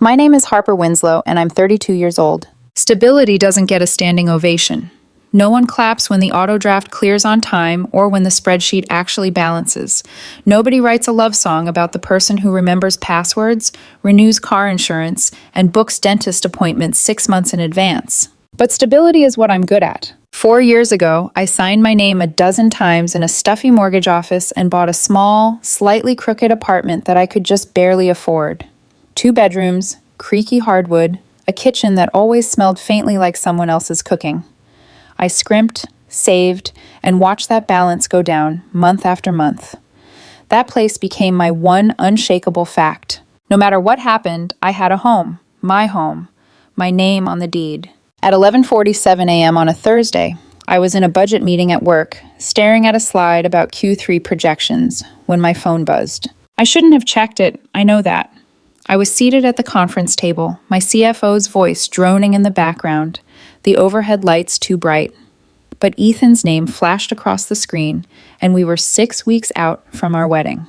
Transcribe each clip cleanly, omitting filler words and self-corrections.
My name is Harper Winslow, and I'm 32 years old. Stability doesn't get a standing ovation. No one claps when the auto draft clears on time or when the spreadsheet actually balances. Nobody writes a love song about the person who remembers passwords, renews car insurance, and books dentist appointments 6 months in advance. But stability is what I'm good at. 4 years ago, I signed my name a dozen times in a stuffy mortgage office and bought a small, slightly crooked apartment that I could just barely afford. 2 bedrooms, creaky hardwood, a kitchen that always smelled faintly like someone else's cooking. I scrimped, saved, and watched that balance go down month after month. That place became my one unshakable fact. No matter what happened, I had a home, my name on the deed. At 11:47 a.m. on a Thursday, I was in a budget meeting at work, staring at a slide about Q3 projections, when my phone buzzed. I shouldn't have checked it, I know that. I was seated at the conference table, my CFO's voice droning in the background, the overhead lights too bright. But Ethan's name flashed across the screen, and we were 6 weeks out from our wedding.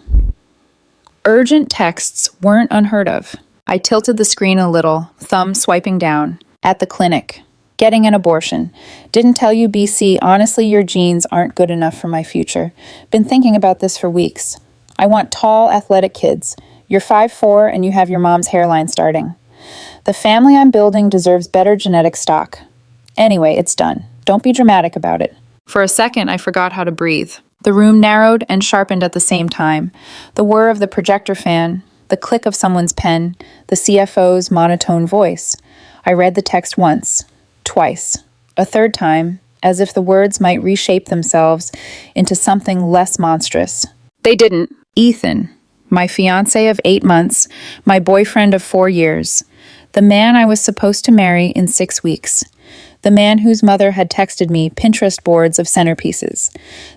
Urgent texts weren't unheard of. I tilted the screen a little, thumb swiping down. At the clinic. Getting an abortion. Didn't tell you, BC, honestly, your genes aren't good enough for my future. Been thinking about this for weeks. I want tall, athletic kids. You're 5'4", and you have your mom's hairline starting. The family I'm building deserves better genetic stock. Anyway, it's done. Don't be dramatic about it. For a second, I forgot how to breathe. The room narrowed and sharpened at the same time. The whir of the projector fan, the click of someone's pen, the CFO's monotone voice. I read the text once, twice, a third time, as if the words might reshape themselves into something less monstrous. They didn't. Ethan, my fiancé of 8 months, my boyfriend of 4 years, the man I was supposed to marry in 6 weeks, the man whose mother had texted me Pinterest boards of centerpieces,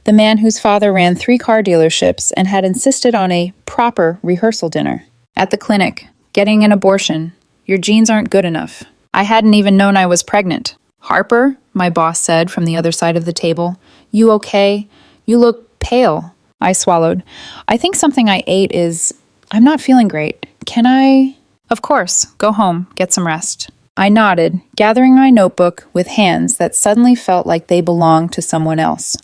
the man whose father ran 3 car dealerships and had insisted on a proper rehearsal dinner. At the clinic, getting an abortion. Your genes aren't good enough. I hadn't even known I was pregnant. Harper, my boss said from the other side of the table, you okay? You look pale. I swallowed. I think something I ate I'm not feeling great. Can I? Of course, go home, get some rest. I nodded, gathering my notebook with hands that suddenly felt like they belonged to someone else.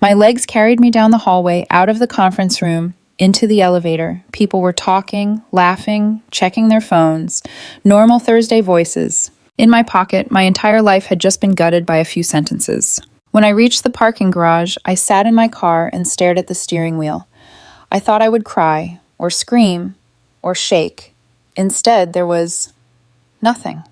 My legs carried me down the hallway, out of the conference room, into the elevator. People were talking, laughing, checking their phones. Normal Thursday voices. In my pocket, my entire life had just been gutted by a few sentences. When I reached the parking garage, I sat in my car and stared at the steering wheel. I thought I would cry, or scream, or shake. Instead, there was nothing.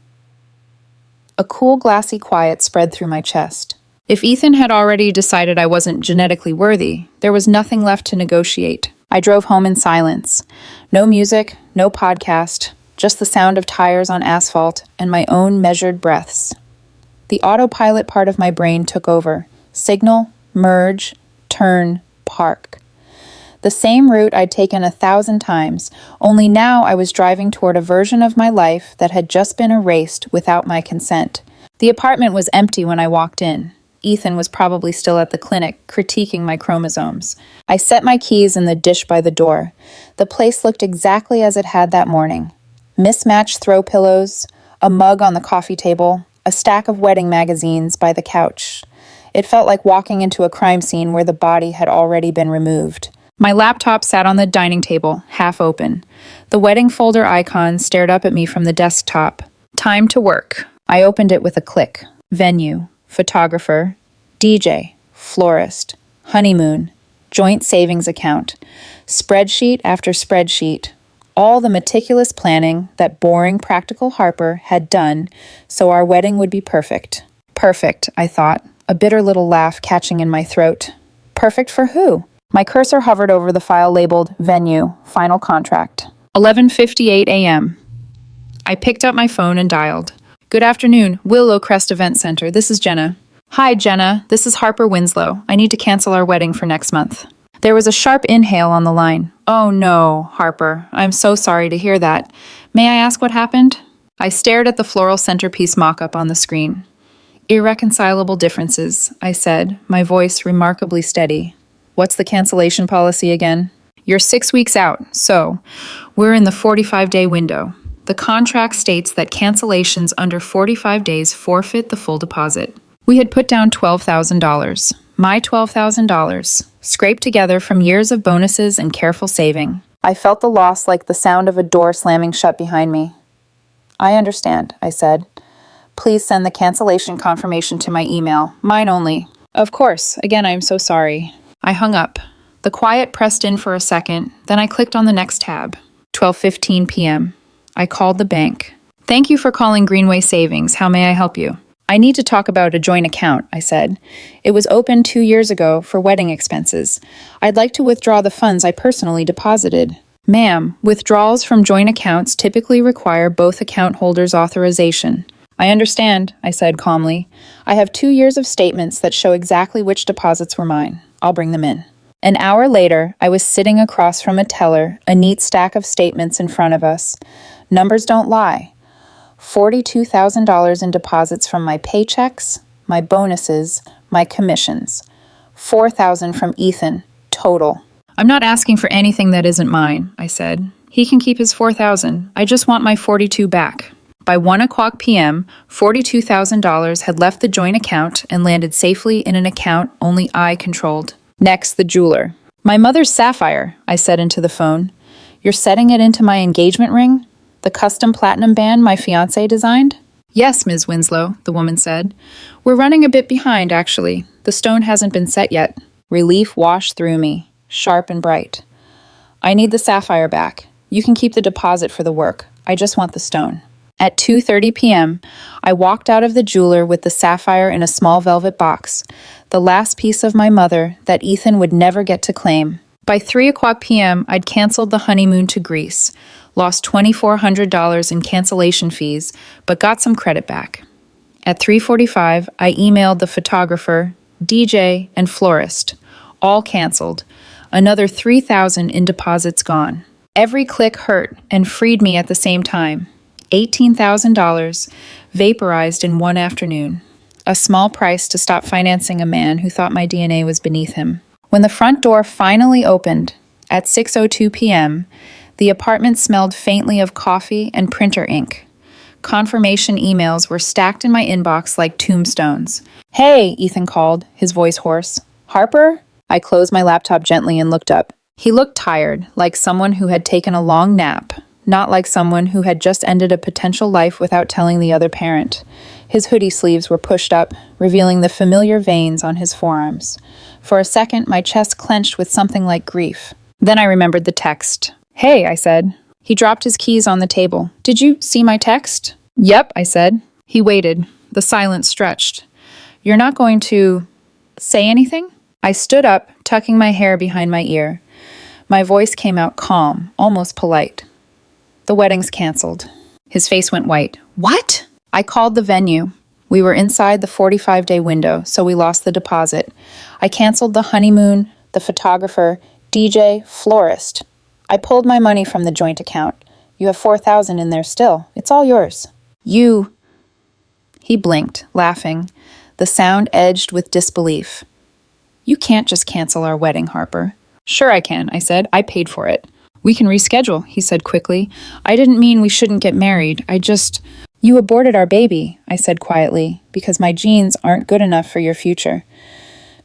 A cool, glassy quiet spread through my chest. If Ethan had already decided I wasn't genetically worthy, there was nothing left to negotiate. I drove home in silence. No music, no podcast, just the sound of tires on asphalt and my own measured breaths. The autopilot part of my brain took over. Signal, merge, turn, park. The same route I'd taken 1,000 times, only now I was driving toward a version of my life that had just been erased without my consent. The apartment was empty when I walked in. Ethan was probably still at the clinic, critiquing my chromosomes. I set my keys in the dish by the door. The place looked exactly as it had that morning. Mismatched throw pillows, a mug on the coffee table, a stack of wedding magazines by the couch. It felt like walking into a crime scene where the body had already been removed. My laptop sat on the dining table, half open. The wedding folder icon stared up at me from the desktop. Time to work. I opened it with a click. Venue. Photographer, DJ, florist, honeymoon, joint savings account, spreadsheet after spreadsheet, all the meticulous planning that boring practical Harper had done so our wedding would be perfect. Perfect, I thought, a bitter little laugh catching in my throat. Perfect for who? My cursor hovered over the file labeled Venue, Final Contract. 11:58 a.m. I picked up my phone and dialed. Good afternoon, Willow Crest Event Center. This is Jenna. Hi, Jenna. This is Harper Winslow. I need to cancel our wedding for next month. There was a sharp inhale on the line. Oh no, Harper. I'm so sorry to hear that. May I ask what happened? I stared at the floral centerpiece mock-up on the screen. Irreconcilable differences, I said, my voice remarkably steady. What's the cancellation policy again? You're 6 weeks out, so we're in the 45-day window. The contract states that cancellations under 45 days forfeit the full deposit. We had put down $12,000. My $12,000, scraped together from years of bonuses and careful saving. I felt the loss like the sound of a door slamming shut behind me. I understand, I said. Please send the cancellation confirmation to my email. Mine only. Of course. Again, I'm so sorry. I hung up. The quiet pressed in for a second, then I clicked on the next tab. 12:15 p.m. I called the bank. Thank you for calling Greenway Savings. How may I help you? I need to talk about a joint account, I said. It was opened 2 years ago for wedding expenses. I'd like to withdraw the funds I personally deposited. Ma'am, withdrawals from joint accounts typically require both account holders' authorization. I understand, I said calmly. I have 2 years of statements that show exactly which deposits were mine. I'll bring them in. An hour later, I was sitting across from a teller, a neat stack of statements in front of us. Numbers don't lie. $42,000 in deposits from my paychecks, my bonuses, my commissions. $4,000 from Ethan, total. I'm not asking for anything that isn't mine, I said. He can keep his $4,000. I just want my $42,000 back. By 1:00 p.m., $42,000 had left the joint account and landed safely in an account only I controlled. Next, the jeweler. My mother's sapphire, I said into the phone. You're setting it into my engagement ring? The custom platinum band my fiancé designed? Yes, Ms. Winslow, the woman said. We're running a bit behind, actually. The stone hasn't been set yet. Relief washed through me, sharp and bright. I need the sapphire back. You can keep the deposit for the work. I just want the stone. At 2:30 p.m., I walked out of the jeweler with the sapphire in a small velvet box, the last piece of my mother that Ethan would never get to claim. By 3:00 p.m., I'd canceled the honeymoon to Greece, lost $2,400 in cancellation fees, but got some credit back. At 3:45, I emailed the photographer, DJ, and florist, all canceled. Another $3,000 in deposits gone. Every click hurt and freed me at the same time. $18,000 vaporized in one afternoon. A small price to stop financing a man who thought my DNA was beneath him. When the front door finally opened, at 6:02 p.m., the apartment smelled faintly of coffee and printer ink. Confirmation emails were stacked in my inbox like tombstones. Hey, Ethan called, his voice hoarse. Harper? I closed my laptop gently and looked up. He looked tired, like someone who had taken a long nap, not like someone who had just ended a potential life without telling the other parent. His hoodie sleeves were pushed up, revealing the familiar veins on his forearms. For a second, my chest clenched with something like grief. Then I remembered the text. Hey, I said. He dropped his keys on the table. Did you see my text? Yep, I said. He waited. The silence stretched. You're not going to say anything? I stood up, tucking my hair behind my ear. My voice came out calm, almost polite. The wedding's canceled. His face went white. What? I called the venue. We were inside the 45-day window, so we lost the deposit. I canceled the honeymoon, the photographer, DJ, florist. I pulled my money from the joint account. You have $4,000 in there still. It's all yours. You... He blinked, laughing. The sound edged with disbelief. You can't just cancel our wedding, Harper. Sure I can, I said. I paid for it. We can reschedule, he said quickly. I didn't mean we shouldn't get married. You aborted our baby, I said quietly, because my genes aren't good enough for your future.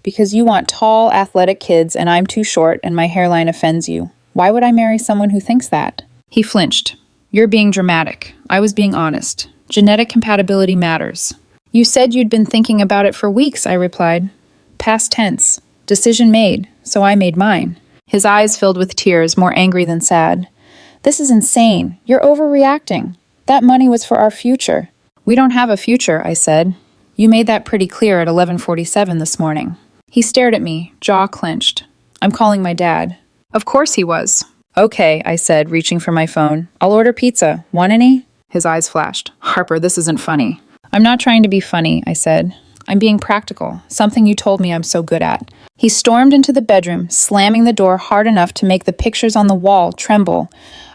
Because you want tall, athletic kids and I'm too short and my hairline offends you. Why would I marry someone who thinks that? He flinched. You're being dramatic. I was being honest. Genetic compatibility matters. You said you'd been thinking about it for weeks, I replied. Past tense. Decision made, so I made mine. His eyes filled with tears, more angry than sad. This is insane. You're overreacting. That money was for our future. We don't have a future, I said. You made that pretty clear at 11:47 this morning. He stared at me, jaw clenched. I'm calling my dad. Of course he was. Okay, I said, reaching for my phone. I'll order pizza. Want any? His eyes flashed. Harper, this isn't funny. I'm not trying to be funny, I said. I'm being practical, something you told me I'm so good at. He stormed into the bedroom, slamming the door hard enough to make the pictures on the wall tremble.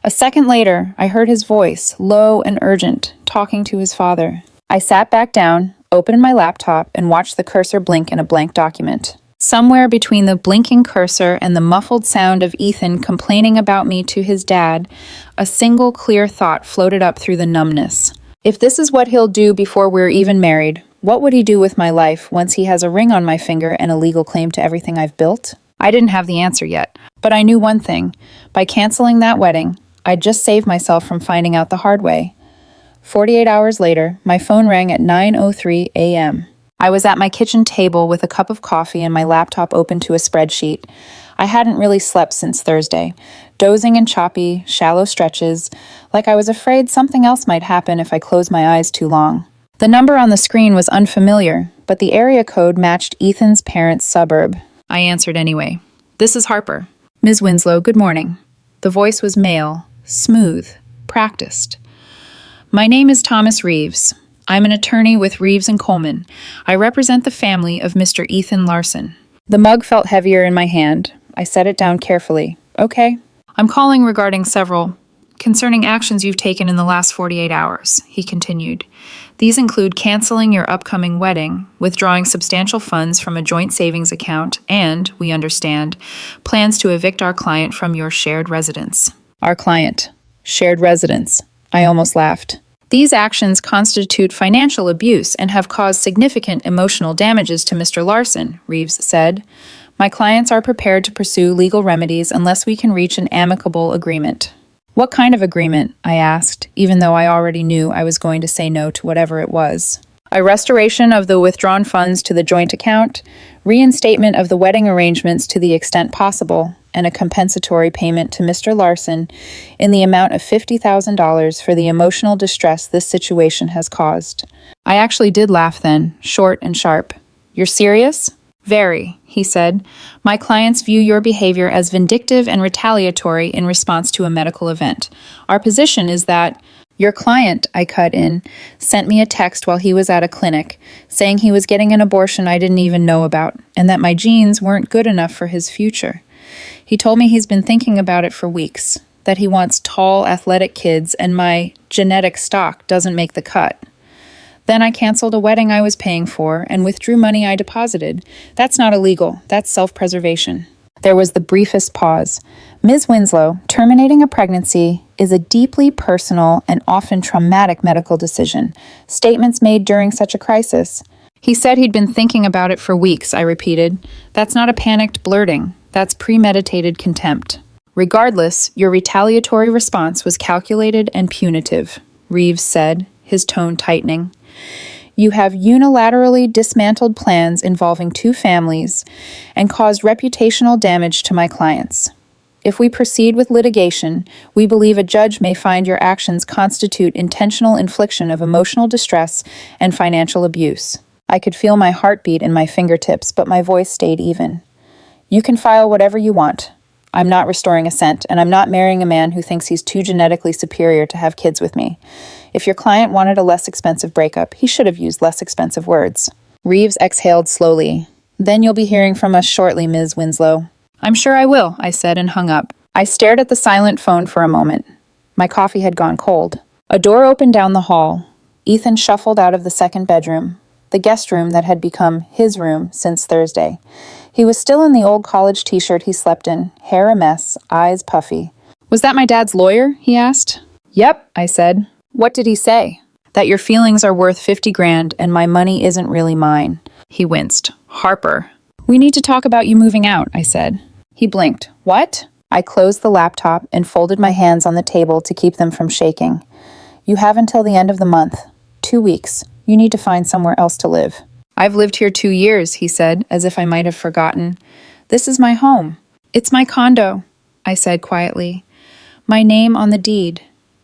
A second later, I heard his voice, low and urgent, talking to his father. I sat back down, opened my laptop, and watched the cursor blink in a blank document. Somewhere between the blinking cursor and the muffled sound of Ethan complaining about me to his dad, a single clear thought floated up through the numbness. If this is what he'll do before we're even married, what would he do with my life once he has a ring on my finger and a legal claim to everything I've built? I didn't have the answer yet, but I knew one thing. By canceling that wedding, I'd just saved myself from finding out the hard way. 48 hours later, my phone rang at 9:03 a.m. I was at my kitchen table with a cup of coffee and my laptop open to a spreadsheet. I hadn't really slept since Thursday, dozing in choppy, shallow stretches, like I was afraid something else might happen if I closed my eyes too long. The number on the screen was unfamiliar, but the area code matched Ethan's parents' suburb. I answered anyway. "This is Harper." "Ms. Winslow, good morning." The voice was male, smooth, practiced. "My name is Thomas Reeves. I'm an attorney with Reeves and Coleman. I represent the family of Mr. Ethan Larson." The mug felt heavier in my hand. I set it down carefully. "Okay." "I'm calling regarding concerning actions you've taken in the last 48 hours, he continued. "These include canceling your upcoming wedding, withdrawing substantial funds from a joint savings account, and, we understand, plans to evict our client from your shared residence." Our client. Shared residence. I almost laughed. "These actions constitute financial abuse and have caused significant emotional damages to Mr. Larson," Reeves said. "My clients are prepared to pursue legal remedies unless we can reach an amicable agreement." "What kind of agreement?" I asked, even though I already knew I was going to say no to whatever it was. "A restoration of the withdrawn funds to the joint account, reinstatement of the wedding arrangements to the extent possible, and a compensatory payment to Mr. Larson in the amount of $50,000 for the emotional distress this situation has caused." I actually did laugh then, short and sharp. "You're serious?" "Very," he said. "My clients view your behavior as vindictive and retaliatory in response to a medical event. Our position is that—" "Your client," I cut in, "sent me a text while he was at a clinic, saying he was getting an abortion I didn't even know about, and that my genes weren't good enough for his future. He told me he's been thinking about it for weeks, that he wants tall, athletic kids, and my genetic stock doesn't make the cut. Then I canceled a wedding I was paying for and withdrew money I deposited. That's not illegal. That's self-preservation." There was the briefest pause. "Ms. Winslow, terminating a pregnancy is a deeply personal and often traumatic medical decision. Statements made during such a crisis—" "He said he'd been thinking about it for weeks," I repeated. "That's not a panicked blurting. That's premeditated contempt." "Regardless, your retaliatory response was calculated and punitive," Reeves said, his tone tightening. "You have unilaterally dismantled plans involving two families and caused reputational damage to my clients. If we proceed with litigation, we believe a judge may find your actions constitute intentional infliction of emotional distress and financial abuse." I could feel my heartbeat in my fingertips, but my voice stayed even. "You can file whatever you want. I'm not restoring a cent, and I'm not marrying a man who thinks he's too genetically superior to have kids with me. If your client wanted a less expensive breakup, he should have used less expensive words." Reeves exhaled slowly. "Then you'll be hearing from us shortly, Ms. Winslow." "I'm sure I will," I said and hung up. I stared at the silent phone for a moment. My coffee had gone cold. A door opened down the hall. Ethan shuffled out of the second bedroom, the guest room that had become his room since Thursday. He was still in the old college t-shirt he slept in, hair a mess, eyes puffy. "Was that my dad's lawyer?" he asked. "Yep," I said. "What did he say?" "That your feelings are worth 50 grand and my money isn't really mine." He winced. "Harper." "We need to talk about you moving out," I said. He blinked. "What?" I closed the laptop and folded my hands on the table to keep them from shaking. "You have until the end of the month. 2 weeks. You need to find somewhere else to live." "I've lived here 2 years," he said, as if I might have forgotten. "This is my home." "It's my condo," I said quietly. "My name on the deed.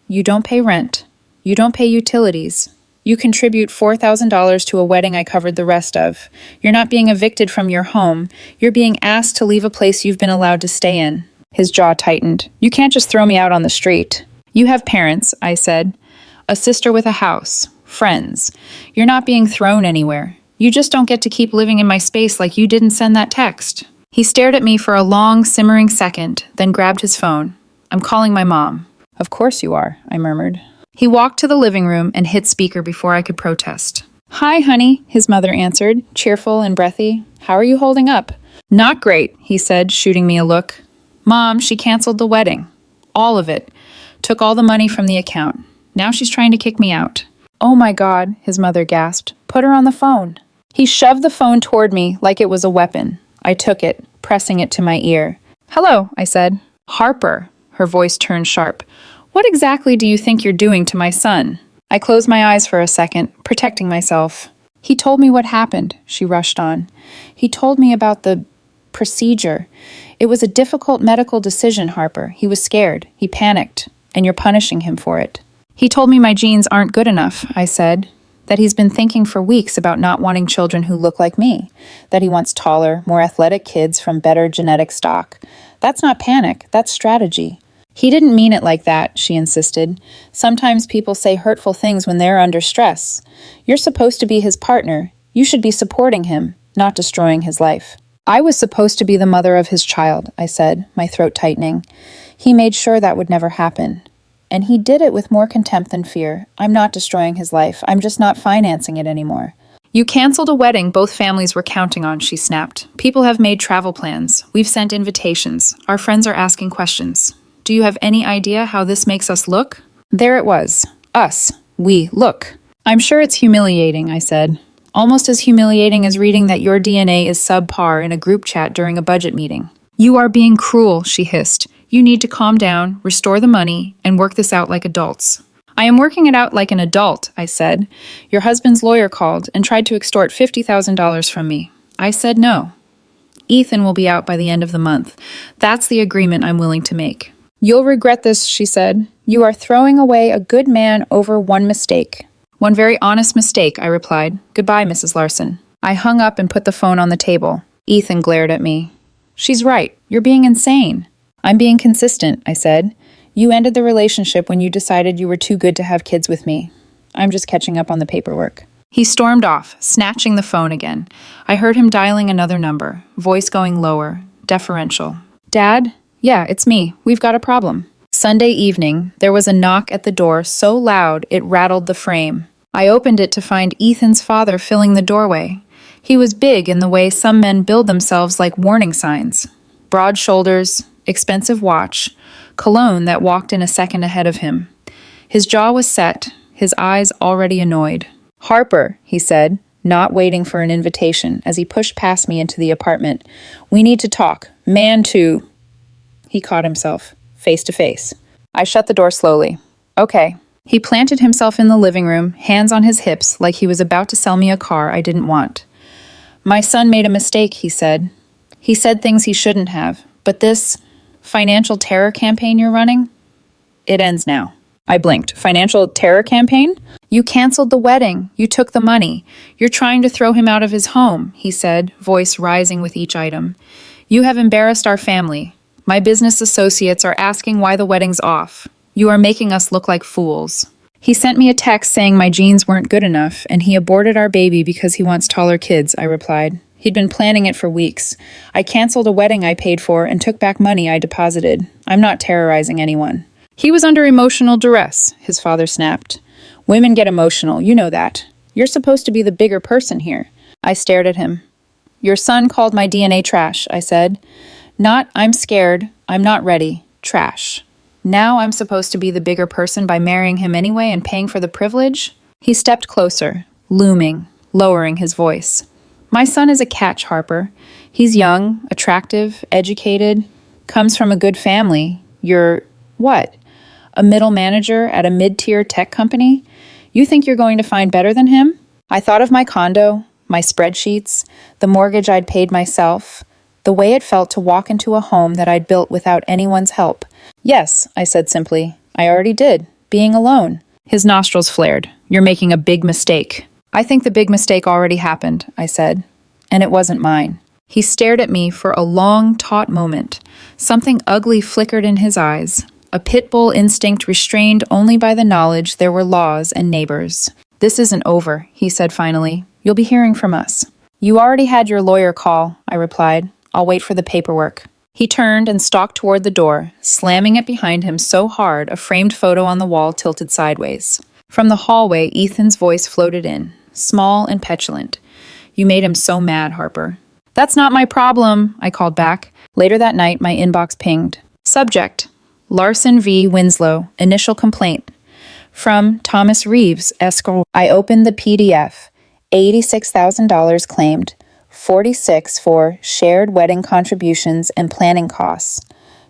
You don't pay rent. You don't pay utilities. You contribute $4,000 to a wedding I covered the rest of. You're not being evicted from your home. You're being asked to leave a place you've been allowed to stay in." His jaw tightened. "You can't just throw me out on the street." "You have parents," I said. "A sister with a house. Friends. You're not being thrown anywhere. You just don't get to keep living in my space like you didn't send that text." He stared at me for a long, simmering second, then grabbed his phone. "I'm calling my mom." "Of course you are," I murmured. He walked to the living room and hit speaker before I could protest. "Hi, honey," his mother answered, cheerful and breathy. "How are you holding up?" Not great, he said, shooting me a look. Mom, she canceled the wedding. All of it. Took all the money from the account. Now she's trying to kick me out. Oh my God, his mother gasped. Put her on the phone. He shoved the phone toward me like it was a weapon. I took it, pressing it to my ear. Hello, I said. Harper. Her voice turned sharp. What exactly do you think you're doing to my son? I closed my eyes for a second, protecting myself. He told me what happened, she rushed on. He told me about the procedure. It was a difficult medical decision, Harper. He was scared. He panicked, and you're punishing him for it. He told me my genes aren't good enough, I said. That he's been thinking for weeks about not wanting children who look like me. That he wants taller, more athletic kids from better genetic stock. That's not panic, that's strategy. He didn't mean it like that, she insisted. Sometimes people say hurtful things when they're under stress. You're supposed to be his partner. You should be supporting him, not destroying his life. I was supposed to be the mother of his child, I said, my throat tightening. He made sure that would never happen. And he did it with more contempt than fear. I'm not destroying his life. I'm just not financing it anymore. You canceled a wedding both families were counting on, she snapped. People have made travel plans. We've sent invitations. Our friends are asking questions. Do you have any idea how this makes us look? There it was. Us. We. Look. I'm sure it's humiliating, I said. Almost as humiliating as reading that your DNA is subpar in a group chat during a budget meeting. You are being cruel, she hissed. You need to calm down, restore the money, and work this out like adults. I am working it out like an adult, I said. Your husband's lawyer called and tried to extort $50,000 from me. I said no. Ethan will be out by the end of the month. That's the agreement I'm willing to make. You'll regret this, she said. You are throwing away a good man over one mistake. One very honest mistake, I replied. Goodbye, Mrs. Larson. I hung up and put the phone on the table. Ethan glared at me. She's right. You're being insane. I'm being consistent, I said. You ended the relationship when you decided you were too good to have kids with me. I'm just catching up on the paperwork. He stormed off, snatching the phone again. I heard him dialing another number, voice going lower, deferential. Dad? Yeah, it's me. We've got a problem. Sunday evening, there was a knock at the door so loud it rattled the frame. I opened it to find Ethan's father filling the doorway. He was big in the way some men build themselves like warning signs. Broad shoulders, expensive watch, cologne that walked in a second ahead of him. His jaw was set, his eyes already annoyed. Harper, he said, not waiting for an invitation as he pushed past me into the apartment. We need to talk. Man to... He caught himself, face to face. I shut the door slowly. Okay. He planted himself in the living room, hands on his hips, like he was about to sell me a car I didn't want. My son made a mistake, he said. He said things he shouldn't have, but this financial terror campaign you're running, it ends now. I blinked. Financial terror campaign? You canceled the wedding. You took the money. You're trying to throw him out of his home, he said, voice rising with each item. You have embarrassed our family. My business associates are asking why the wedding's off. You are making us look like fools. He sent me a text saying my genes weren't good enough, and he aborted our baby because he wants taller kids, I replied. He'd been planning it for weeks. I canceled a wedding I paid for and took back money I deposited. I'm not terrorizing anyone. He was under emotional duress, his father snapped. Women get emotional, you know that. You're supposed to be the bigger person here. I stared at him. Your son called my DNA trash, I said. Not, I'm scared, I'm not ready, trash. Now I'm supposed to be the bigger person by marrying him anyway and paying for the privilege? He stepped closer, looming, lowering his voice. My son is a catch, Harper. He's young, attractive, educated, comes from a good family. You're, what? A middle manager at a mid-tier tech company? You think you're going to find better than him? I thought of my condo, my spreadsheets, the mortgage I'd paid myself, the way it felt to walk into a home that I'd built without anyone's help. Yes, I said simply. I already did, being alone. His nostrils flared. You're making a big mistake. I think the big mistake already happened, I said. And it wasn't mine. He stared at me for a long, taut moment. Something ugly flickered in his eyes. A pit bull instinct restrained only by the knowledge there were laws and neighbors. This isn't over, he said finally. You'll be hearing from us. You already had your lawyer call, I replied. I'll wait for the paperwork. He turned and stalked toward the door, slamming it behind him so hard a framed photo on the wall tilted sideways. From the hallway, Ethan's voice floated in, small and petulant. You made him so mad, Harper. That's not my problem, I called back. Later that night, my inbox pinged. Subject: Larson v. Winslow, initial complaint. From Thomas Reeves, Esquire. I opened the PDF. $86,000 claimed. 46 for shared wedding contributions and planning costs.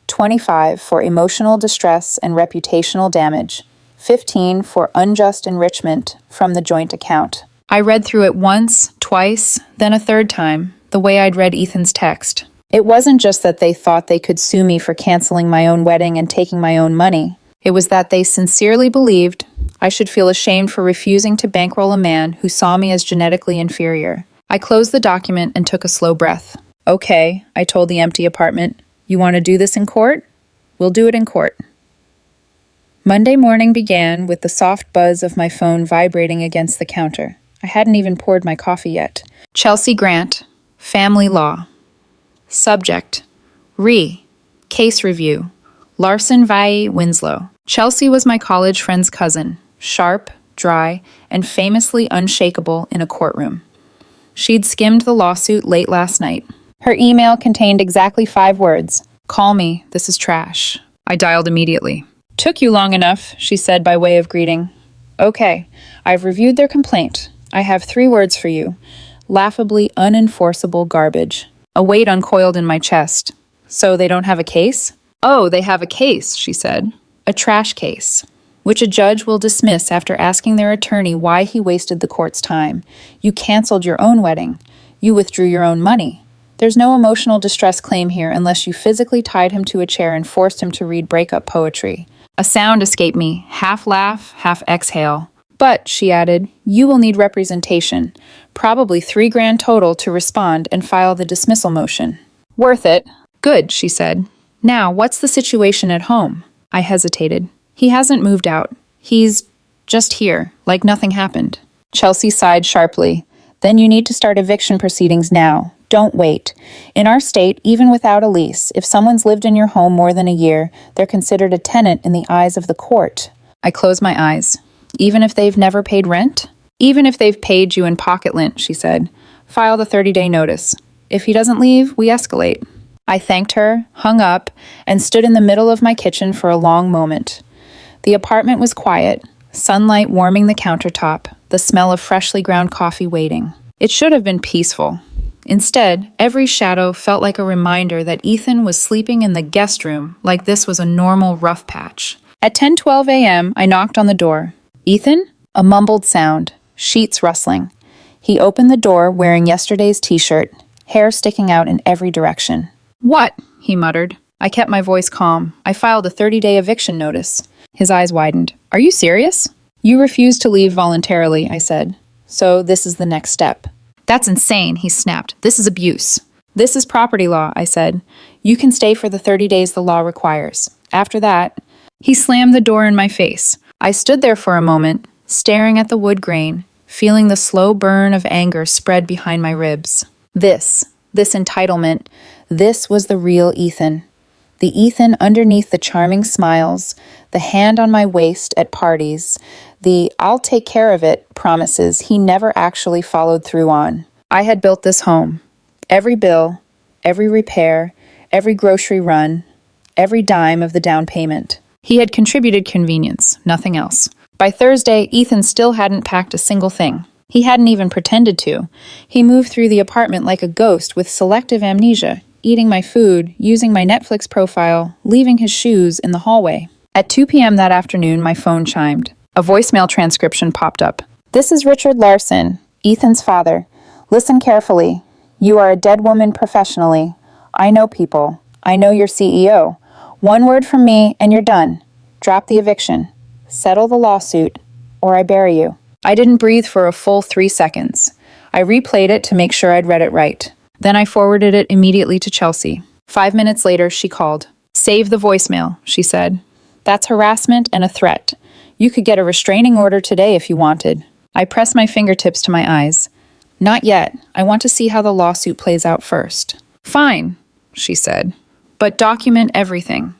25 for emotional distress and reputational damage. 15 for unjust enrichment from the joint account. I read through it once, twice, then a third time, the way I'd read Ethan's text. It wasn't just that they thought they could sue me for canceling my own wedding and taking my own money. It was that they sincerely believed I should feel ashamed for refusing to bankroll a man who saw me as genetically inferior. I closed the document and took a slow breath. Okay, I told the empty apartment. You want to do this in court? We'll do it in court. Monday morning began with the soft buzz of my phone vibrating against the counter. I hadn't even poured my coffee yet. Chelsea Grant, Family Law. Subject: Case Review. Larson v. Winslow. Chelsea was my college friend's cousin, sharp, dry, and famously unshakable in a courtroom. She'd skimmed the lawsuit late last night. Her email contained exactly 5 words. Call me, this is trash. I dialed immediately. Took you long enough, she said by way of greeting. Okay, I've reviewed their complaint. I have 3 words for you. Laughably unenforceable garbage. A weight uncoiled in my chest. So they don't have a case? Oh, they have a case, she said. A trash case, which a judge will dismiss after asking their attorney why he wasted the court's time. You canceled your own wedding. You withdrew your own money. There's no emotional distress claim here unless you physically tied him to a chair and forced him to read breakup poetry. A sound escaped me, half laugh, half exhale. But, she added, you will need representation, probably $3,000 total to respond and file the dismissal motion. Worth it. Good, she said. Now, what's the situation at home? I hesitated. He hasn't moved out. He's just here, like nothing happened. Chelsea sighed sharply. Then you need to start eviction proceedings now. Don't wait. In our state, even without a lease, if someone's lived in your home more than a year, they're considered a tenant in the eyes of the court. I closed my eyes. Even if they've never paid rent? Even if they've paid you in pocket lint, she said. File the 30-day notice. If he doesn't leave, we escalate. I thanked her, hung up, and stood in the middle of my kitchen for a long moment. The apartment was quiet, sunlight warming the countertop, the smell of freshly ground coffee waiting. It should have been peaceful. Instead, every shadow felt like a reminder that Ethan was sleeping in the guest room like this was a normal rough patch. At 10:12 a.m., I knocked on the door. Ethan? A mumbled sound, sheets rustling. He opened the door wearing yesterday's t-shirt, hair sticking out in every direction. What? He muttered. I kept my voice calm. I filed a 30-day eviction notice. His eyes widened. Are you serious? You refused to leave voluntarily, I said. So this is the next step. That's insane, he snapped. This is abuse. This is property law, I said. You can stay for the 30 days the law requires. After that, he slammed the door in my face. I stood there for a moment, staring at the wood grain, feeling the slow burn of anger spread behind my ribs. This entitlement, this was the real Ethan. The Ethan underneath the charming smiles, the hand on my waist at parties, the I'll take care of it promises he never actually followed through on. I had built this home. Every bill, every repair, every grocery run, every dime of the down payment. He had contributed convenience, nothing else. By Thursday, Ethan still hadn't packed a single thing. He hadn't even pretended to. He moved through the apartment like a ghost with selective amnesia, eating my food, using my Netflix profile, leaving his shoes in the hallway. At 2 p.m. that afternoon, my phone chimed. A voicemail transcription popped up. This is Richard Larson, Ethan's father. Listen carefully. You are a dead woman professionally. I know people. I know your CEO. 1 word from me and you're done. Drop the eviction. Settle the lawsuit, or I bury you. I didn't breathe for a full 3 seconds. I replayed it to make sure I'd read it right. Then I forwarded it immediately to Chelsea. 5 minutes later, she called. Save the voicemail, she said. That's harassment and a threat. You could get a restraining order today if you wanted. I pressed my fingertips to my eyes. Not yet. I want to see how the lawsuit plays out first. Fine, she said. But document everything.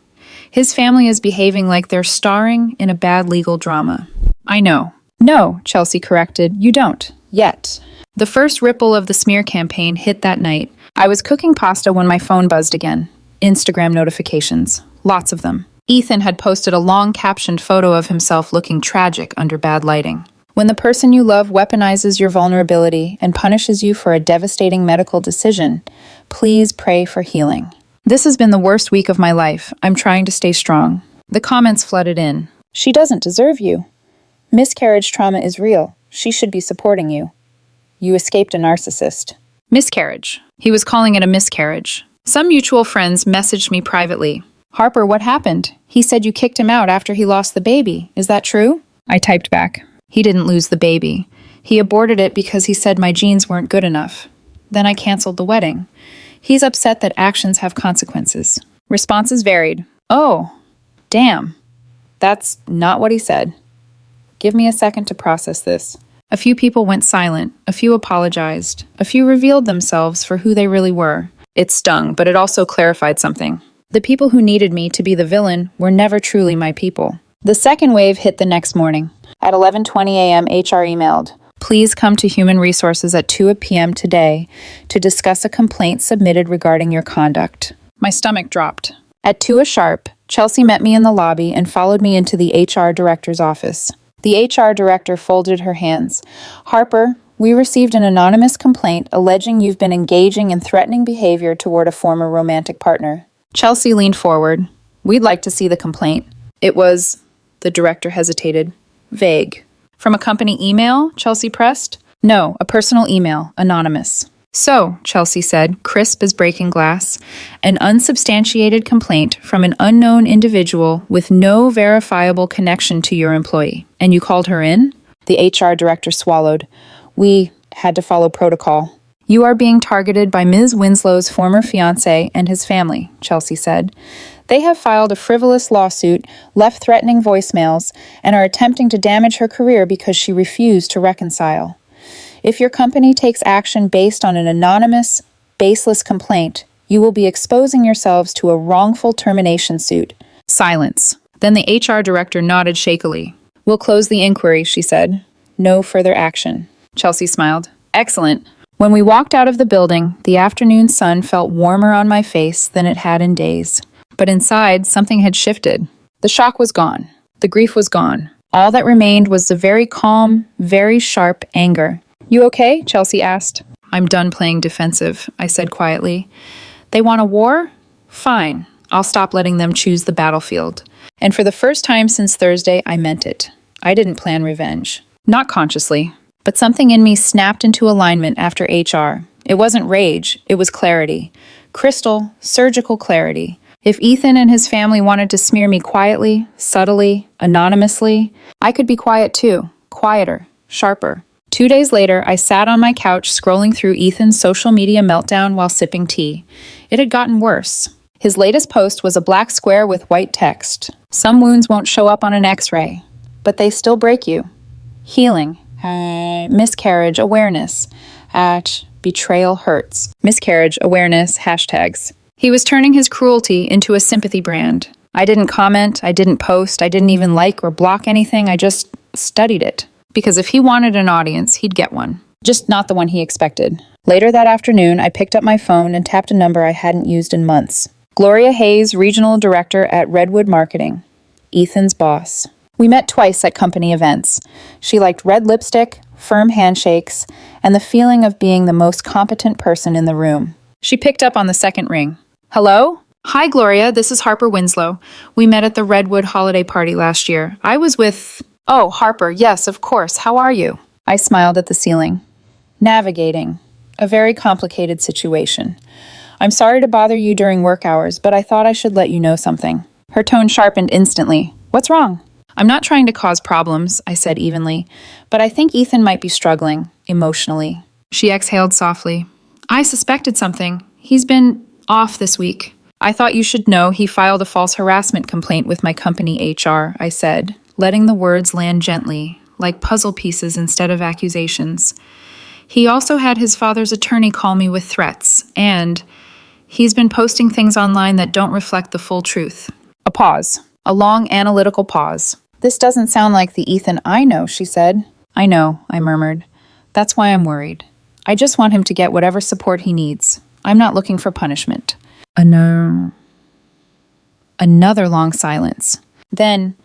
His family is behaving like they're starring in a bad legal drama. I know. No, Chelsea corrected. You don't. Yet. The first ripple of the smear campaign hit that night. I was cooking pasta when my phone buzzed again. Instagram notifications. Lots of them. Ethan had posted a long captioned photo of himself looking tragic under bad lighting. When the person you love weaponizes your vulnerability and punishes you for a devastating medical decision, please pray for healing. This has been the worst week of my life. I'm trying to stay strong. The comments flooded in. She doesn't deserve you. Miscarriage trauma is real. She should be supporting you. You escaped a narcissist. Miscarriage. He was calling it a miscarriage. Some mutual friends messaged me privately. Harper, what happened? He said you kicked him out after he lost the baby. Is that true? I typed back. He didn't lose the baby. He aborted it because he said my genes weren't good enough. Then I canceled the wedding. He's upset that actions have consequences. Responses varied. Oh, damn. That's not what he said. Give me a second to process this. A few people went silent. A few apologized. A few revealed themselves for who they really were. It stung, but it also clarified something. The people who needed me to be the villain were never truly my people. The second wave hit the next morning. At 11:20 a.m., HR emailed, "Please come to Human Resources at 2 p.m. today to discuss a complaint submitted regarding your conduct." My stomach dropped. At 2 sharp, Chelsea met me in the lobby and followed me into the HR director's office. The HR director folded her hands. "Harper, we received an anonymous complaint alleging you've been engaging in threatening behavior toward a former romantic partner." Chelsea leaned forward. "We'd like to see the complaint." It was, the director hesitated, vague. "From a company email?" Chelsea pressed. "No, a personal email, anonymous." "So," Chelsea said, crisp as breaking glass, "an unsubstantiated complaint from an unknown individual with no verifiable connection to your employee. And you called her in?" The HR director swallowed. "We had to follow protocol." "You are being targeted by Ms. Winslow's former fiancé and his family," Chelsea said. "They have filed a frivolous lawsuit, left threatening voicemails, and are attempting to damage her career because she refused to reconcile. If your company takes action based on an anonymous, baseless complaint, you will be exposing yourselves to a wrongful termination suit." Silence. Then the HR director nodded shakily. "We'll close the inquiry," she said. "No further action." Chelsea smiled. "Excellent." When we walked out of the building, the afternoon sun felt warmer on my face than it had in days. But inside, something had shifted. The shock was gone. The grief was gone. All that remained was the very calm, very sharp anger. "You okay?" Chelsea asked. "I'm done playing defensive," I said quietly. "They want a war? Fine. I'll stop letting them choose the battlefield." And for the first time since Thursday, I meant it. I didn't plan revenge. Not consciously. But something in me snapped into alignment after HR. It wasn't rage, it was clarity. Crystal, surgical clarity. If Ethan and his family wanted to smear me quietly, subtly, anonymously, I could be quiet too. Quieter, sharper. 2 days later, I sat on my couch scrolling through Ethan's social media meltdown while sipping tea. It had gotten worse. His latest post was a black square with white text. "Some wounds won't show up on an X-ray, but they still break you. Healing. Miscarriage awareness. Betrayal hurts. Miscarriage awareness hashtags." He was turning his cruelty into a sympathy brand. I didn't comment, I didn't post, I didn't even like or block anything, I just studied it. Because if he wanted an audience, he'd get one. Just not the one he expected. Later that afternoon, I picked up my phone and tapped a number I hadn't used in months. Gloria Hayes, Regional Director at Redwood Marketing. Ethan's boss. We met twice at company events. She liked red lipstick, firm handshakes, and the feeling of being the most competent person in the room. She picked up on the second ring. "Hello? Hi, Gloria. This is Harper Winslow. We met at the Redwood holiday party last year. I was with..." "Oh, Harper, yes, of course. How are you?" I smiled at the ceiling. "Navigating. A very complicated situation. I'm sorry to bother you during work hours, but I thought I should let you know something." Her tone sharpened instantly. "What's wrong?" "I'm not trying to cause problems," I said evenly, "but I think Ethan might be struggling, emotionally." She exhaled softly. "I suspected something. He's been off this week." "I thought you should know he filed a false harassment complaint with my company HR," I said, letting the words land gently, like puzzle pieces instead of accusations. "He also had his father's attorney call me with threats, and he's been posting things online that don't reflect the full truth." A pause. A long analytical pause. "This doesn't sound like the Ethan I know," she said. "I know," I murmured. "That's why I'm worried." I just want him to get whatever support he needs. I'm not looking for punishment. Another long silence. Then,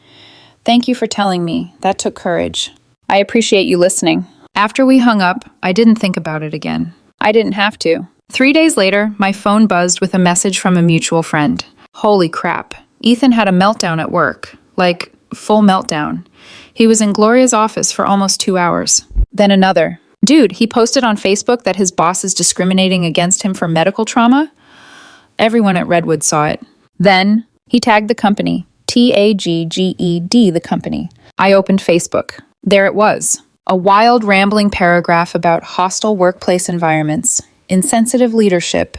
thank you for telling me. That took courage. I appreciate you listening. After we hung up, I didn't think about it again. I didn't have to. 3 days later, my phone buzzed with a message from a mutual friend. Holy crap. Ethan had a meltdown at work. Like, full meltdown. He was in Gloria's office for almost 2 hours. Then another. Dude, he posted on Facebook that his boss is discriminating against him for medical trauma. Everyone at Redwood saw it. Then, he tagged the company. TAGGED, the company. I opened Facebook. There it was. A wild, rambling paragraph about hostile workplace environments, insensitive leadership,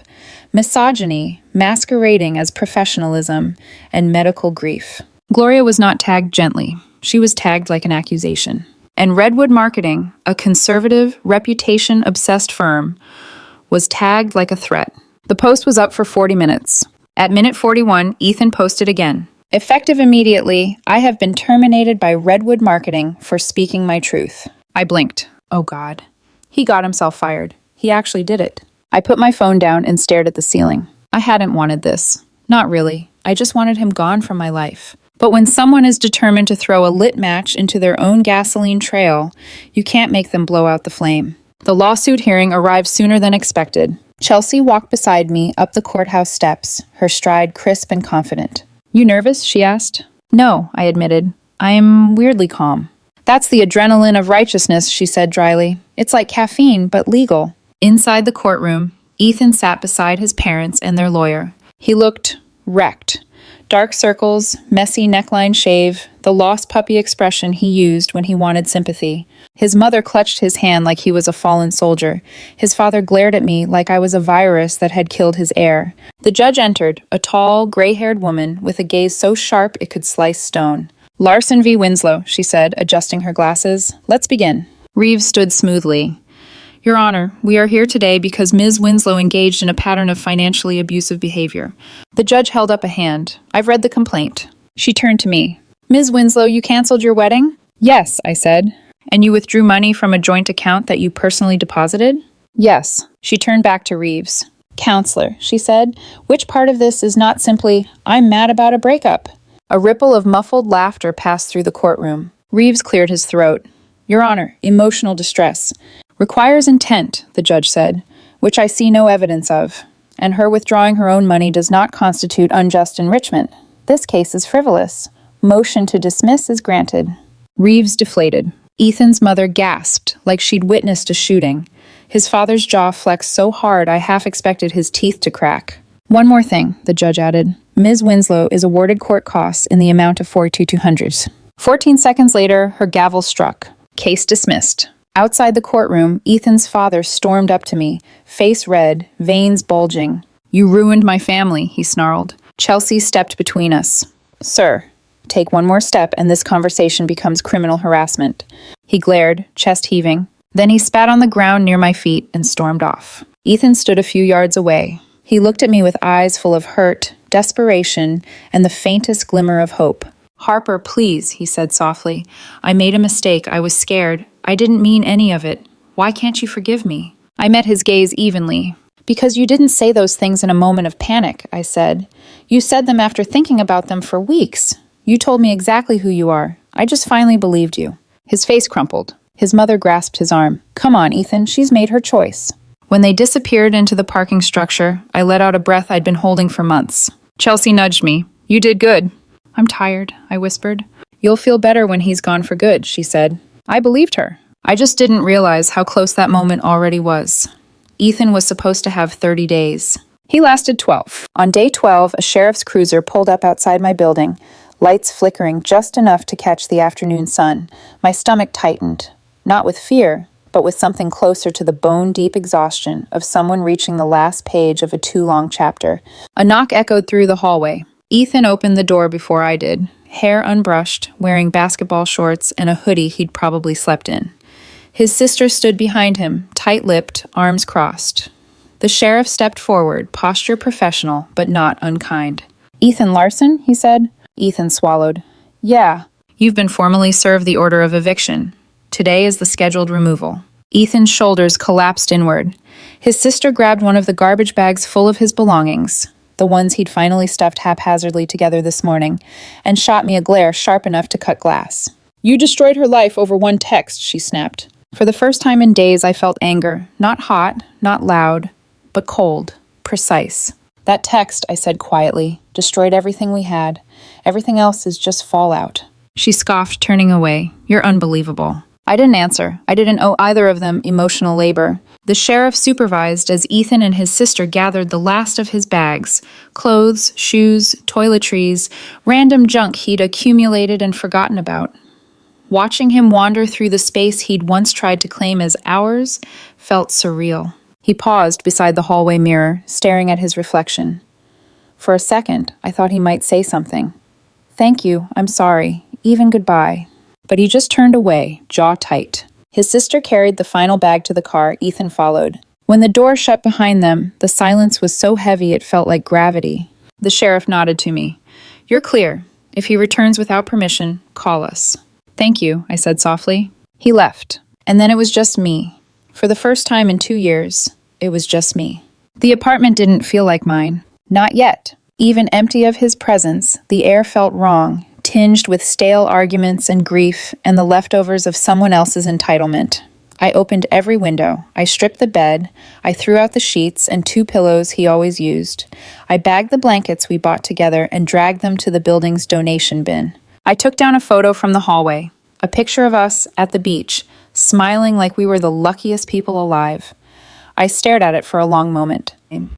misogyny, masquerading as professionalism, and medical grief. Gloria was not tagged gently. She was tagged like an accusation. And Redwood Marketing, a conservative, reputation-obsessed firm, was tagged like a threat. The post was up for 40 minutes. At minute 41, Ethan posted again. Effective immediately, I have been terminated by Redwood Marketing for speaking my truth. I blinked. Oh God. He got himself fired. He actually did it. I put my phone down and stared at the ceiling. I hadn't wanted this. Not really. I just wanted him gone from my life. But when someone is determined to throw a lit match into their own gasoline trail, you can't make them blow out the flame. The lawsuit hearing arrived sooner than expected. Chelsea walked beside me up the courthouse steps, her stride crisp and confident. You nervous? She asked. No, I admitted. I'm weirdly calm. That's the adrenaline of righteousness, she said dryly. It's like caffeine, but legal. Inside the courtroom, Ethan sat beside his parents and their lawyer. He looked wrecked. Dark circles, messy neckline shave, the lost puppy expression he used when he wanted sympathy. His mother clutched his hand like he was a fallen soldier. His father glared at me like I was a virus that had killed his heir. The judge entered, a tall, gray-haired woman with a gaze so sharp it could slice stone. Larson v. Winslow, she said, adjusting her glasses. Let's begin. Reeves stood smoothly. Your Honor, we are here today because Ms. Winslow engaged in a pattern of financially abusive behavior. The judge held up a hand. I've read the complaint. She turned to me. Ms. Winslow, you canceled your wedding? Yes, I said. And you withdrew money from a joint account that you personally deposited? Yes. She turned back to Reeves. Counselor, she said, which part of this is not simply, I'm mad about a breakup? A ripple of muffled laughter passed through the courtroom. Reeves cleared his throat. Your Honor, emotional distress. Requires intent, the judge said, which I see no evidence of. And her withdrawing her own money does not constitute unjust enrichment. This case is frivolous. Motion to dismiss is granted. Reeves deflated. Ethan's mother gasped, like she'd witnessed a shooting. His father's jaw flexed so hard I half expected his teeth to crack. One more thing, the judge added. Ms. Winslow is awarded court costs in the amount of $4,200. 14 seconds later, her gavel struck. Case dismissed. Outside the courtroom, Ethan's father stormed up to me, face red, veins bulging. You ruined my family, he snarled. Chelsea stepped between us. Sir, take one more step and this conversation becomes criminal harassment. He glared, chest heaving. Then he spat on the ground near my feet and stormed off. Ethan stood a few yards away. He looked at me with eyes full of hurt, desperation, and the faintest glimmer of hope. Harper, please, he said softly. I made a mistake. I was scared. I didn't mean any of it. Why can't you forgive me? I met his gaze evenly. Because you didn't say those things in a moment of panic, I said. You said them after thinking about them for weeks. You told me exactly who you are. I just finally believed you. His face crumpled. His mother grasped his arm. Come on, Ethan, she's made her choice. When they disappeared into the parking structure, I let out a breath I'd been holding for months. Chelsea nudged me. You did good. I'm tired, I whispered. You'll feel better when he's gone for good, she said. I believed her. I just didn't realize how close that moment already was. Ethan was supposed to have 30 days. He lasted 12. On day 12, a sheriff's cruiser pulled up outside my building, lights flickering just enough to catch the afternoon sun. My stomach tightened, not with fear, but with something closer to the bone-deep exhaustion of someone reaching the last page of a too-long chapter. A knock echoed through the hallway. Ethan opened the door before I did, hair unbrushed, wearing basketball shorts and a hoodie he'd probably slept in. His sister stood behind him, tight-lipped, arms crossed. The sheriff stepped forward, posture professional, but not unkind. Ethan Larson, he said. Ethan swallowed. Yeah. You've been formally served the order of eviction. Today is the scheduled removal. Ethan's shoulders collapsed inward. His sister grabbed one of the garbage bags full of his belongings, the ones he'd finally stuffed haphazardly together this morning, and shot me a glare sharp enough to cut glass. "You destroyed her life over one text," she snapped. For the first time in days, I felt anger. Not hot, not loud, but cold, precise. "That text," I said quietly, "destroyed everything we had. Everything else is just fallout." She scoffed, turning away. "You're unbelievable." I didn't answer. I didn't owe either of them emotional labor. The sheriff supervised as Ethan and his sister gathered the last of his bags: clothes, shoes, toiletries, random junk he'd accumulated and forgotten about. Watching him wander through the space he'd once tried to claim as ours felt surreal. He paused beside the hallway mirror, staring at his reflection. For a second, I thought he might say something. "Thank you, I'm sorry, even goodbye." But he just turned away, jaw tight. His sister carried the final bag to the car. Ethan followed. When the door shut behind them, the silence was so heavy it felt like gravity. The sheriff nodded to me. "You're clear. If he returns without permission, call us." "Thank you," I said softly. He left. And then it was just me. For the first time in 2 years, it was just me. The apartment didn't feel like mine. Not yet. Even empty of his presence, the air felt wrong, tinged with stale arguments and grief and the leftovers of someone else's entitlement. I opened every window. I stripped the bed. I threw out the sheets and 2 pillows he always used. I bagged the blankets we bought together and dragged them to the building's donation bin. I took down a photo from the hallway, a picture of us at the beach, smiling like we were the luckiest people alive. I stared at it for a long moment.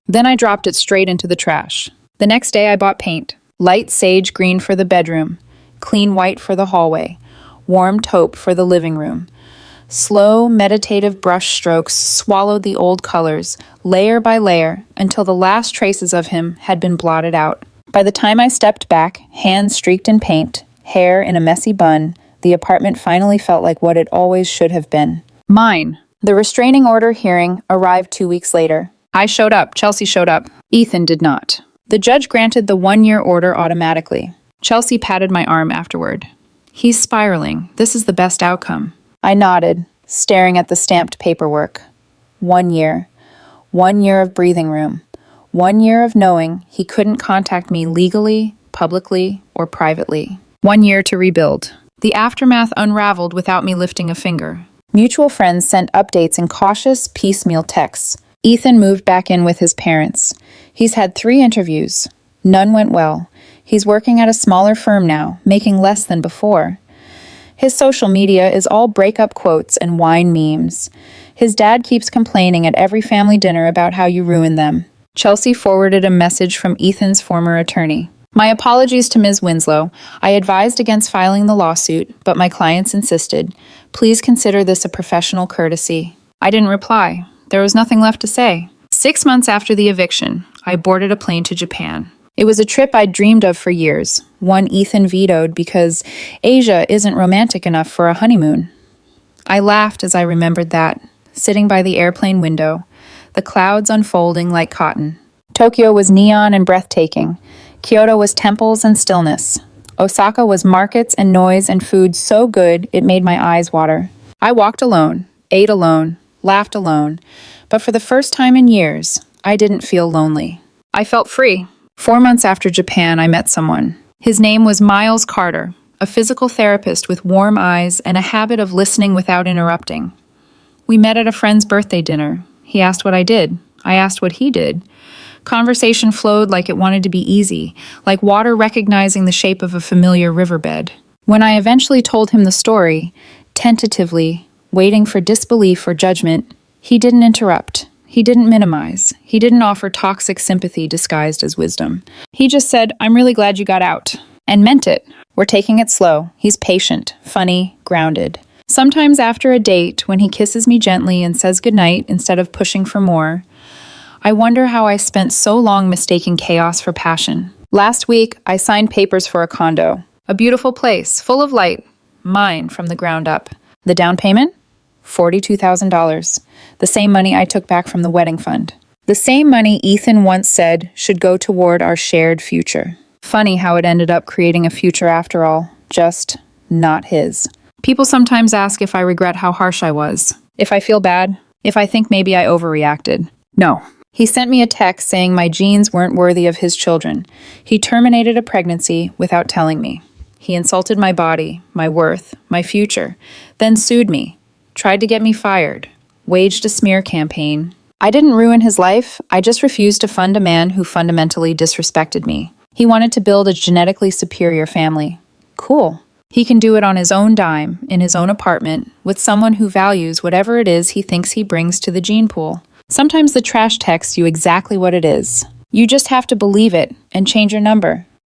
Then I dropped it straight into the trash. The next day I bought paint. Light sage green for the bedroom, clean white for the hallway, warm taupe for the living room. Slow, meditative brush strokes swallowed the old colors, layer by layer, until the last traces of him had been blotted out. By the time I stepped back, hands streaked in paint, hair in a messy bun, the apartment finally felt like what it always should have been. Mine. The restraining order hearing arrived 2 weeks later. I showed up. Chelsea showed up. Ethan did not. The judge granted the 1-year order automatically. Chelsea patted my arm afterward. "He's spiraling. This is the best outcome." I nodded, staring at the stamped paperwork. 1 year. 1 year of breathing room. 1 year of knowing he couldn't contact me legally, publicly, or privately. 1 year to rebuild. The aftermath unraveled without me lifting a finger. Mutual friends sent updates in cautious, piecemeal texts. Ethan moved back in with his parents. He's had 3 interviews. None went well. He's working at a smaller firm now, making less than before. His social media is all breakup quotes and wine memes. His dad keeps complaining at every family dinner about how you ruined them. Chelsea forwarded a message from Ethan's former attorney. "My apologies to Ms. Winslow. I advised against filing the lawsuit, but my clients insisted. Please consider this a professional courtesy." I didn't reply. There was nothing left to say. 6 months after the eviction, I boarded a plane to Japan. It was a trip I'd dreamed of for years, one Ethan vetoed because Asia isn't romantic enough for a honeymoon. I laughed as I remembered that, sitting by the airplane window, the clouds unfolding like cotton. Tokyo was neon and breathtaking. Kyoto was temples and stillness. Osaka was markets and noise and food so good it made my eyes water. I walked alone, ate alone, laughed alone, but for the first time in years, I didn't feel lonely. I felt free. 4 months after Japan, I met someone. His name was Miles Carter, a physical therapist with warm eyes and a habit of listening without interrupting. We met at a friend's birthday dinner. He asked what I did. I asked what he did. Conversation flowed like it wanted to be easy, like water recognizing the shape of a familiar riverbed. When I eventually told him the story, tentatively, waiting for disbelief or judgment, he didn't interrupt. He didn't minimize. He didn't offer toxic sympathy disguised as wisdom. He just said, "I'm really glad you got out," and meant it. We're taking it slow. He's patient, funny, grounded. Sometimes after a date, when he kisses me gently and says goodnight instead of pushing for more, I wonder how I spent so long mistaking chaos for passion. Last week, I signed papers for a condo. A beautiful place, full of light. Mine from the ground up. The down payment? $42,000. The same money I took back from the wedding fund. The same money Ethan once said should go toward our shared future. Funny how it ended up creating a future after all, just not his. People sometimes ask if I regret how harsh I was. If I feel bad? If I think maybe I overreacted? No. He sent me a text saying my genes weren't worthy of his children. He terminated a pregnancy without telling me. He insulted my body, my worth, my future, then sued me, tried to get me fired, waged a smear campaign. I didn't ruin his life, I just refused to fund a man who fundamentally disrespected me. He wanted to build a genetically superior family. Cool. He can do it on his own dime, in his own apartment, with someone who values whatever it is he thinks he brings to the gene pool. Sometimes the trash texts you exactly what it is. You just have to believe it and change your number.